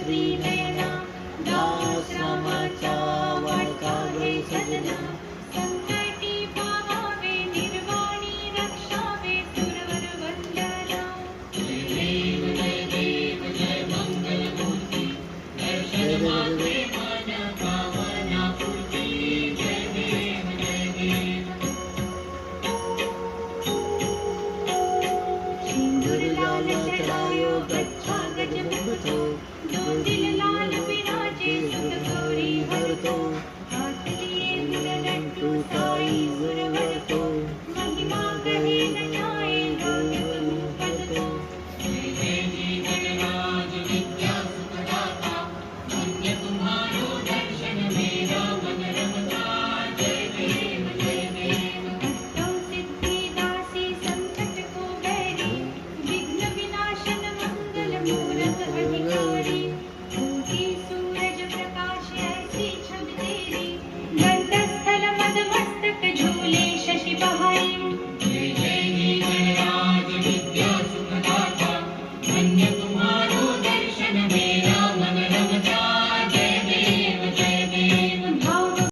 श्री नयना दास रामाचा वाळका गळी सजना संकटी पावावे निर्वाणी रक्षावे सुरवर वंदना जय देव जय मंगल मूर्ती दर्शन मात्रे मन पावना पूर्ती जय देव जय देव सिंदूर लाल चढ़ायो गच्छा गजमुखतो दो दिल लाल विराजे सुत गौरी हरतो हाथ लिए मिलन टूटाई गुरवरतो महिमा गहे न जाए गौरव हरतो जय जय जी गणराज विद्या सुखदाता धन्य तुम्हारो दर्शन मेरा मन रमता जय देव जय देव अष्टौ सिद्धि दासी संकट को बैरी विघ्न विनाशन मंगल मूरत अधिकारी उनकी सूरज प्रकाश ऐसी छवि तेरी गंधस्थल मदमस्तक झूले शशि बहाई जय जय जी गणराज विद्या सुखदाता धन्य